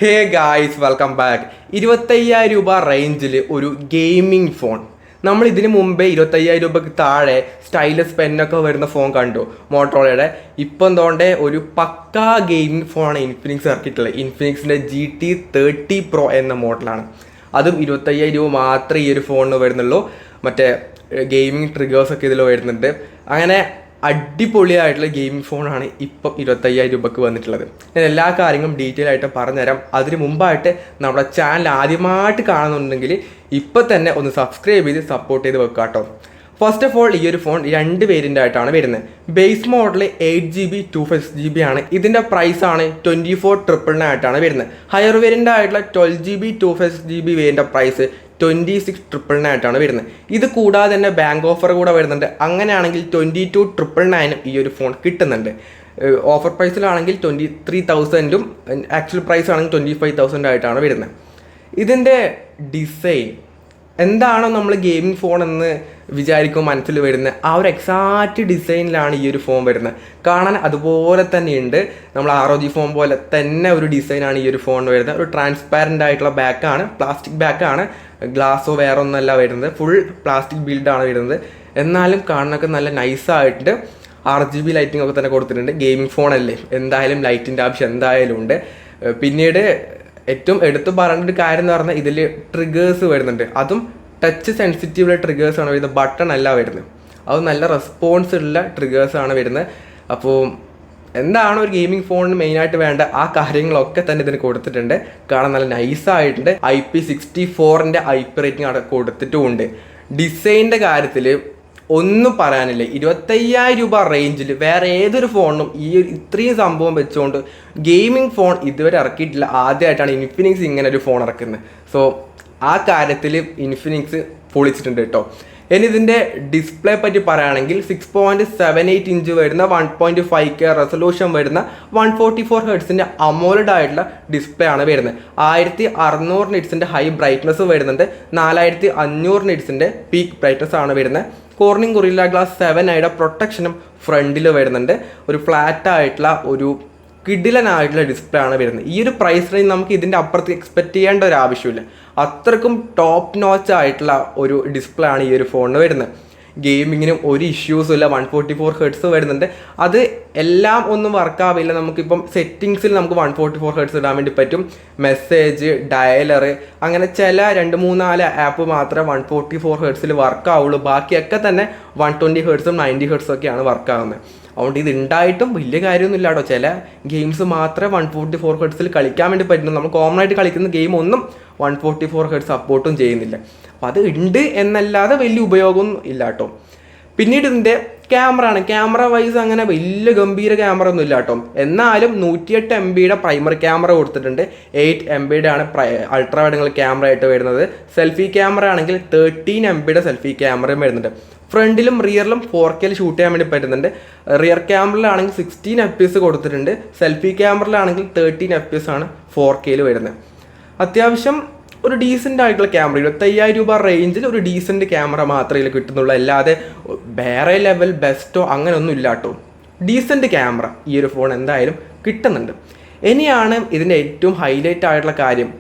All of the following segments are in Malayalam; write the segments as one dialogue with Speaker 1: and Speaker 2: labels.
Speaker 1: Hey guys welcome back. 25,000 രൂപ റേഞ്ചിൽ ഒരു ഗെയിമിംഗ് ഫോൺ. നമ്മൾ ഇതിന് മുമ്പേ 25,000 രൂപയ്ക്ക് താഴെ സ്റ്റൈലസ് പെന്നൊക്കെ വരുന്ന ഫോൺ കണ്ടു മോട്ടോറോളയുടെ. ഇപ്പം എന്തോണ്ടേ ഒരു പക്കാ ഗെയിമിംഗ് ഫോണാണ് ഇൻഫിനിക്സ് ഇറക്കിയിട്ടുള്ളത്. ഇൻഫിനിക്സിൻ്റെ GT30 Pro എന്ന മോഡലാണ്. അതും 25,000 രൂപ മാത്രമേ ഈ ഒരു ഫോണിന് വരുന്നുള്ളൂ. മറ്റേ ഗെയിമിംഗ് ട്രിഗേഴ്സൊക്കെ ഇതിൽ വരുന്നുണ്ട്. അങ്ങനെ അടിപൊളിയായിട്ടുള്ള ഗെയിമിംഗ് ഫോണാണ് ഇപ്പം 25,000 രൂപയ്ക്ക് വന്നിട്ടുള്ളത്. ഞാൻ എല്ലാ കാര്യങ്ങളും ഡീറ്റെയിൽ ആയിട്ട് പറഞ്ഞുതരാം. അതിന് മുമ്പായിട്ട് നമ്മുടെ ചാനൽ ആദ്യമായിട്ട് കാണുന്നുണ്ടെങ്കിൽ ഇപ്പം തന്നെ ഒന്ന് സബ്സ്ക്രൈബ് ചെയ്ത് സപ്പോർട്ട് ചെയ്ത് വെക്കുക കേട്ടോ. ഫസ്റ്റ് ഓഫ് ഓൾ ഈ ഒരു ഫോൺ 2 വേരിയൻ്റ് ആയിട്ടാണ് വരുന്നത്. ബേസ് മോഡൽ 8GB 256GB ആണ്. ഇതിൻ്റെ പ്രൈസാണ് 24,999 ആയിട്ടാണ് വരുന്നത്. ഹയർ വേരിയൻ്റ് ആയിട്ടുള്ള 12GB 256GB വേരിയൻ്റെ പ്രൈസ് 26,999 ആയിട്ടാണ് വരുന്നത്. ഇത് കൂടാതെ തന്നെ ബാങ്ക് ഓഫർ കൂടെ വരുന്നുണ്ട്. അങ്ങനെയാണെങ്കിൽ 22,999 ഈ ഒരു ഫോൺ കിട്ടുന്നുണ്ട്. ഓഫർ പ്രൈസിലാണെങ്കിൽ 23,000ഉം ആക്ച്വൽ പ്രൈസ് ആണെങ്കിൽ 25,000 ആയിട്ടാണ് വരുന്നത്. ഇതിൻ്റെ ഡിസൈൻ എന്താണോ നമ്മൾ ഗെയിമിംഗ് ഫോൺ എന്ന് വിചാരിക്കുമ്പോൾ മനസ്സിൽ വരുന്നത് ആ ഒരു എക്സാക്റ്റ് ഡിസൈനിലാണ് ഈ ഒരു ഫോൺ വരുന്നത്. കാണാൻ അതുപോലെ തന്നെയുണ്ട്. നമ്മൾ ROG ഫോൺ പോലെ തന്നെ ഒരു ഡിസൈനാണ് ഈ ഒരു ഫോൺ വരുന്നത്. ഒരു ട്രാൻസ്പാരൻ്റ് ആയിട്ടുള്ള ബാക്കാണ്, പ്ലാസ്റ്റിക് ബാക്കാണ്, ഗ്ലാസോ വേറെ ഒന്നല്ല വരുന്നത്. ഫുൾ പ്ലാസ്റ്റിക് ബിൽഡാണ് വരുന്നത്. എന്നാലും കാണാനൊക്കെ നല്ല നൈസായിട്ട് RGB ലൈറ്റിംഗ് ഒക്കെ തന്നെ കൊടുത്തിട്ടുണ്ട്. ഗെയിമിംഗ് ഫോണല്ലേ, എന്തായാലും ലൈറ്റിൻ്റെ ആവശ്യം എന്തായാലും ഉണ്ട്. പിന്നീട് ഏറ്റവും എടുത്തു പറയേണ്ട ഒരു കാര്യം എന്ന് പറഞ്ഞാൽ ഇതിൽ ട്രിഗേഴ്സ് വരുന്നുണ്ട്. അതും ടച്ച് സെൻസിറ്റീവുള്ള ട്രിഗേഴ്സാണ് വരുന്നത്, ബട്ടൺ അല്ല വരുന്നത്. അത് നല്ല റെസ്പോൺസ് ഉള്ള ട്രിഗേഴ്സാണ് വരുന്നത്. അപ്പോൾ എന്താണ് ഒരു ഗെയിമിംഗ് ഫോണിന് മെയിനായിട്ട് വേണ്ട ആ കാര്യങ്ങളൊക്കെ തന്നെ ഇതിന് കൊടുത്തിട്ടുണ്ട്. കാണാൻ നല്ല നൈസായിട്ടുണ്ട്. IP64ൻ്റെ IP റേറ്റിംഗ് അവിടെ കൊടുത്തിട്ടുമുണ്ട്. ഡിസൈനിൻ്റെ കാര്യത്തിൽ ഒന്നും പറയാനില്ല. 25,000 രൂപ റേഞ്ചിൽ വേറെ ഏതൊരു ഫോണിനും ഈ ഇത്രയും സംഭവം വെച്ചുകൊണ്ട് ഗെയിമിംഗ് ഫോൺ ഇതുവരെ ഇറക്കിയിട്ടില്ല. ആദ്യമായിട്ടാണ് ഇൻഫിനിക്സ് ഇങ്ങനെ ഒരു ഫോൺ ഇറക്കുന്നത്. സോ ആ കാര്യത്തിൽ ഇൻഫിനിക്സ് പൊളിച്ചിട്ടുണ്ട് കേട്ടോ. ഇനി ഇതിൻ്റെ ഡിസ്പ്ലേ പറ്റി പറയുകയാണെങ്കിൽ 6.78 ഇഞ്ച് വരുന്ന 1.5K റെസൊല്യൂഷൻ വരുന്ന 144 ഹെർട്സിൻ്റെ അമോലഡ് ആയിട്ടുള്ള ഡിസ്പ്ലേ ആണ് വരുന്നത്. 1600 നിറ്റ്സിൻ്റെ ഹൈ ബ്രൈറ്റ്നസ് വരുന്നുണ്ട്. 4500 നിറ്റ്സിൻ്റെ പീക്ക് ബ്രൈറ്റ്നസ് ആണ് വരുന്നത്. കോർണിംഗ് ഗൊറില്ല ഗ്ലാസ് 7 പ്രൊട്ടക്ഷനും ഫ്രണ്ടിൽ വരുന്നുണ്ട്. ഒരു ഫ്ലാറ്റ് ആയിട്ടുള്ള ഒരു കിടിലനായിട്ടുള്ള ഡിസ്പ്ലേ ആണ് വരുന്നത്. ഈ ഒരു പ്രൈസ് റേഞ്ച് നമുക്ക് ഇതിൻ്റെ അപ്പുറത്ത് എക്സ്പെക്റ്റ് ചെയ്യേണ്ട ഒരു ആവശ്യമില്ല. അത്രക്കും ടോപ്പ് നോച്ച് ആയിട്ടുള്ള ഒരു ഡിസ്പ്ലേ ആണ് ഈ ഒരു ഫോണിന് വരുന്നത്. ഗെയിമിങ്ങിനും ഒരു ഇഷ്യൂസും ഇല്ല. 144 ഹെർട്സ് വരുന്നുണ്ട്. അത് എല്ലാം ഒന്നും വർക്കാവില്ല. നമുക്കിപ്പം സെറ്റിങ്സിൽ നമുക്ക് 144 ഹെർട്സ് ഇടാൻ വേണ്ടി പറ്റും. മെസ്സേജ്, ഡയലർ, അങ്ങനെ ചില 2-3-4 ആപ്പ് മാത്രമേ 144 ഹെർട്സിൽ വർക്കാവുള്ളൂ. ബാക്കിയൊക്കെ തന്നെ 120 ഹെർട്സും 90 ഹെർട്സും ഒക്കെയാണ് വർക്കാവുന്നത്. അതുകൊണ്ട് ഇത് ഉണ്ടായിട്ടും വലിയ കാര്യമൊന്നും ഇല്ല കേട്ടോ. ചില ഗെയിംസ് മാത്രമേ 144 ഹെർട്സിൽ കളിക്കാൻ വേണ്ടി പറ്റുള്ളൂ. നമ്മൾ കോമൺ ആയിട്ട് കളിക്കുന്ന ഗെയിം ഒന്നും 144 ഹെർട്സ് സപ്പോർട്ടും ചെയ്യുന്നില്ല. അപ്പം അത് ഉണ്ട് എന്നല്ലാതെ വലിയ ഉപയോഗമൊന്നും ഇല്ല കേട്ടോ. പിന്നീട് ഇതിൻ്റെ ക്യാമറ വൈസ് അങ്ങനെ വലിയ ഗംഭീര ക്യാമറ ഒന്നും ഇല്ല കേട്ടോ. എന്നാലും 108 MBയുടെ പ്രൈമറി ക്യാമറ കൊടുത്തിട്ടുണ്ട്. 8 MBയുടെ ആണ് അൾട്രാ വൈഡ് ക്യാമറ ആയിട്ട് വരുന്നത്. സെൽഫി ക്യാമറ ആണെങ്കിൽ 13 MBയുടെ സെൽഫി ക്യാമറയും വരുന്നുണ്ട്. ഫ്രണ്ടിലും റിയറിലും 4K ഷൂട്ട് ചെയ്യാൻ വേണ്ടി പറ്റുന്നുണ്ട്. റിയർ ക്യാമറയിലാണെങ്കിൽ 16 FPS കൊടുത്തിട്ടുണ്ട്. സെൽഫി ക്യാമറയിലാണെങ്കിൽ 13 FPS ആണ് 4K വരുന്നത്. അത്യാവശ്യം ഒരു ഡീസൻ്റ് ആയിട്ടുള്ള ക്യാമറ 25,000 രൂപ റേഞ്ചിൽ ഒരു ഡീസൻറ്റ് ക്യാമറ മാത്രമേ ഇതിൽ കിട്ടുന്നുള്ളൂ. അല്ലാതെ വേറെ ലെവൽ ബെസ്റ്റോ അങ്ങനെയൊന്നും ഇല്ല കേട്ടോ. ഡീസൻറ്റ് ക്യാമറ ഈ ഒരു ഫോൺ എന്തായാലും കിട്ടുന്നുണ്ട്. ഇനിയാണ് ഇതിൻ്റെ ഏറ്റവും ഹൈലൈറ്റ് ആയിട്ടുള്ള കാര്യം,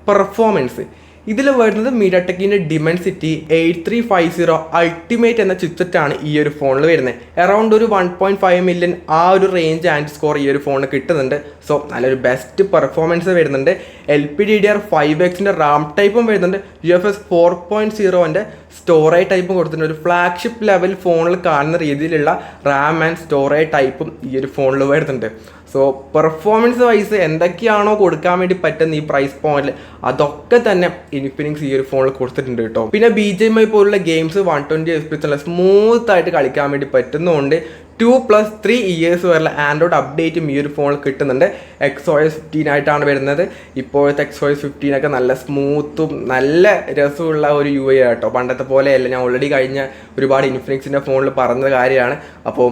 Speaker 1: പെർഫോമൻസ്. ഇതിൽ വരുന്നത് മീഡിയാടെക്കിൻ്റെ ഡിമെൻസിറ്റി 8350 അൾട്ടിമേറ്റ് എന്ന ചിപ്സെറ്റാണ് ഈ ഒരു ഫോണിൽ വരുന്നത്. അറൗണ്ട് ഒരു 1.5 മില്യൺ ആ ഒരു റേഞ്ച് ആൻഡ് സ്കോർ ഈ ഒരു ഫോണിന് കിട്ടുന്നുണ്ട്. സോ നല്ലൊരു ബെസ്റ്റ് പെർഫോമൻസ് വരുന്നുണ്ട്. LPDDR5Xൻ്റെ റാം ടൈപ്പും വരുന്നുണ്ട്. UFS 4.0ൻ്റെ സ്റ്റോറേജ് ടൈപ്പും കൊടുത്തിട്ടുണ്ട്. ഒരു ഫ്ലാഗ്ഷിപ്പ് ലെവൽ ഫോണിൽ കാണുന്ന രീതിയിലുള്ള റാം ആൻഡ് സ്റ്റോറേജ് ടൈപ്പും ഈ ഒരു ഫോണിൽ വരുന്നുണ്ട്. സോ പെർഫോമൻസ് വൈസ് എന്തൊക്കെയാണോ കൊടുക്കാൻ വേണ്ടി പറ്റുന്ന ഈ പ്രൈസ് പോയിന്റിൽ അതൊക്കെ തന്നെ ഇൻഫിനിക്സ് ഈ ഒരു ഫോണിൽ കൊടുത്തിട്ടുണ്ട് കേട്ടോ. പിന്നെ BGMI പോലുള്ള ഗെയിംസ് 120 FPS സ്മൂത്ത് ആയിട്ട് കളിക്കാൻ വേണ്ടി പറ്റുന്നതുകൊണ്ട് 2+3 ഇയേഴ്സ് വരെയുള്ള ആൻഡ്രോയിഡ് അപ്ഡേറ്റും ഈ ഒരു ഫോണിൽ കിട്ടുന്നുണ്ട്. XOS 15 ആയിട്ടാണ് വരുന്നത്. ഇപ്പോഴത്തെ XOS 15 നല്ല സ്മൂത്തും നല്ല രസമുള്ള ഒരു UI കേട്ടോ. പണ്ടത്തെ പോലെയല്ല. ഞാൻ ഓൾറെഡി കഴിഞ്ഞ ഒരുപാട് ഇൻഫിനിക്സിൻ്റെ ഫോണിൽ പറഞ്ഞ കാര്യമാണ്. അപ്പോൾ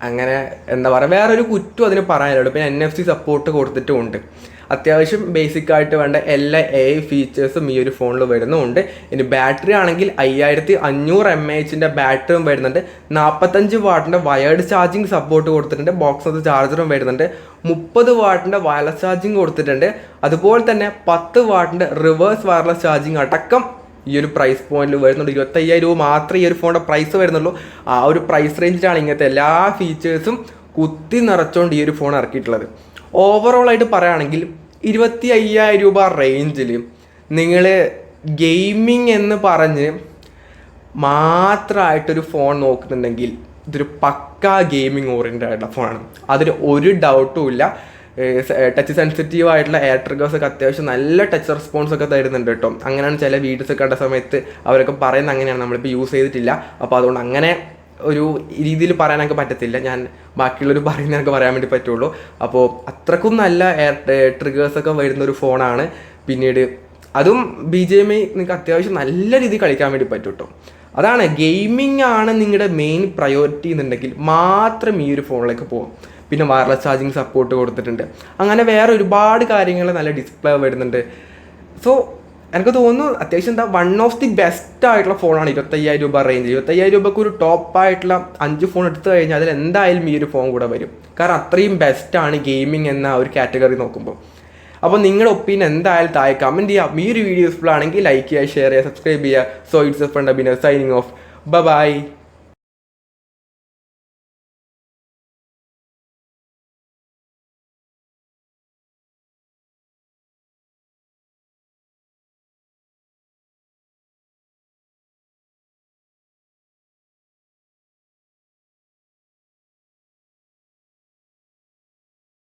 Speaker 1: അങ്ങനെ എന്താ പറയുക, വേറൊരു കുറ്റം അതിന് പറയാനുള്ളൂ. പിന്നെ NFC സപ്പോർട്ട് കൊടുത്തിട്ടുമുണ്ട്. അത്യാവശ്യം ബേസിക് ആയിട്ട് വേണ്ട എല്ലാ ഫീച്ചേഴ്സും ഈ ഒരു ഫോണിൽ വരുന്നുമുണ്ട്. ഇനി ബാറ്ററി ആണെങ്കിൽ 5500 mAh ബാറ്ററിയും വരുന്നുണ്ട്. 45 വാട്ടിൻ്റെ വയേർഡ് ചാർജിങ് സപ്പോർട്ട് കൊടുത്തിട്ടുണ്ട്. ബോക്സ് ചാർജറും വരുന്നുണ്ട്. 30 വാട്ടിൻ്റെ വയർലെസ് ചാർജിങ് കൊടുത്തിട്ടുണ്ട്. അതുപോലെ തന്നെ 10 വാട്ടിൻ്റെ റിവേഴ്സ് വയർലെസ് ചാർജിങ് അടക്കം ഈ ഒരു പ്രൈസ് പോയിന്റിൽ വരുന്നുണ്ട്. 25,000 രൂപ മാത്രമേ ഈ ഒരു ഫോണിൻ്റെ പ്രൈസ് വരുന്നുള്ളൂ. ആ ഒരു പ്രൈസ് റേഞ്ചിലാണ് ഇങ്ങനത്തെ എല്ലാ ഫീച്ചേഴ്സും കുത്തി നിറച്ചുകൊണ്ട് ഈ ഒരു ഫോൺ ഇറക്കിയിട്ടുള്ളത്. ഓവറോളായിട്ട് പറയുകയാണെങ്കിൽ 25,000 രൂപ റേഞ്ചിൽ നിങ്ങൾ ഗെയിമിങ് എന്ന് പറഞ്ഞ് മാത്രമായിട്ടൊരു ഫോൺ നോക്കുന്നുണ്ടെങ്കിൽ ഇതൊരു പക്കാ ഗെയിമിങ് ഓറിയൻറ്റഡ് ആയിട്ടുള്ള ഫോണാണ്. അതിൽ ഒരു ഡൗട്ടും ഇല്ല. ടച്ച് സെൻസിറ്റീവ് ആയിട്ടുള്ള എയർ ട്രിഗേഴ്സ് ഒക്കെ അത്യാവശ്യം നല്ല ടച്ച് റെസ്പോൺസ് ഒക്കെ തരുന്നുണ്ട് കേട്ടോ. അങ്ങനെയാണ് ചില വീഡിയോസ് ഒക്കെ കണ്ട സമയത്ത് അവരൊക്കെ പറയുന്നത് അങ്ങനെയാണ്. നമ്മളിപ്പോൾ യൂസ് ചെയ്തിട്ടില്ല, അപ്പോൾ അതുകൊണ്ട് അങ്ങനെ ഒരു രീതിയിൽ പറയാനൊക്കെ പറ്റത്തില്ല. ഞാൻ ബാക്കിയുള്ളവർ പറയുന്നതൊക്കെ പറയാൻ വേണ്ടി പറ്റുള്ളൂ. അപ്പോൾ അത്രക്കും നല്ല എയർ ട്രിഗേഴ്സൊക്കെ വരുന്നൊരു ഫോണാണ്. പിന്നീട് അതും BGMI നിങ്ങൾക്ക് അത്യാവശ്യം നല്ല രീതിയിൽ കളിക്കാൻ വേണ്ടി പറ്റും കേട്ടോ. അതാണ് ഗെയിമിംഗ് ആണ് നിങ്ങളുടെ മെയിൻ പ്രയോറിറ്റി എന്നുണ്ടെങ്കിൽ മാത്രം ഈ ഒരു ഫോണിലേക്ക് പോകും. പിന്നെ വയർലെസ് ചാർജിങ് സപ്പോർട്ട് കൊടുത്തിട്ടുണ്ട്. അങ്ങനെ വേറെ ഒരുപാട് കാര്യങ്ങൾ നല്ല ഡിസ്പ്ലേ വരുന്നുണ്ട്. സോ എനിക്ക് തോന്നുന്നു അത്യാവശ്യം വൺ ഓഫ് ദി ബെസ്റ്റ് ആയിട്ടുള്ള ഫോണാണ് 25,000 രൂപ റേഞ്ച്. 25,000 രൂപയ്ക്ക് ഒരു ടോപ്പായിട്ടുള്ള 5 ഫോൺ എടുത്തു കഴിഞ്ഞാൽ അതിൽ എന്തായാലും ഈ ഒരു ഫോൺ കൂടെ വരും. കാരണം അത്രയും ബെസ്റ്റാണ് ഗെയിമിംഗ് എന്ന ഒരു കാറ്റഗറി നോക്കുമ്പോൾ. അപ്പോൾ നിങ്ങളുടെ ഒപ്പീനിയൻ എന്തായാലും താഴെ കമൻറ്റ് ചെയ്യാം. ഈ ഒരു വീഡിയോ യൂസ്ഫുൾ ആണെങ്കിൽ ലൈക്ക് ചെയ്യുക, ഷെയർ ചെയ്യുക, സബ്സ്ക്രൈബ് ചെയ്യുക. So it's a friend Abhinav signing off. By.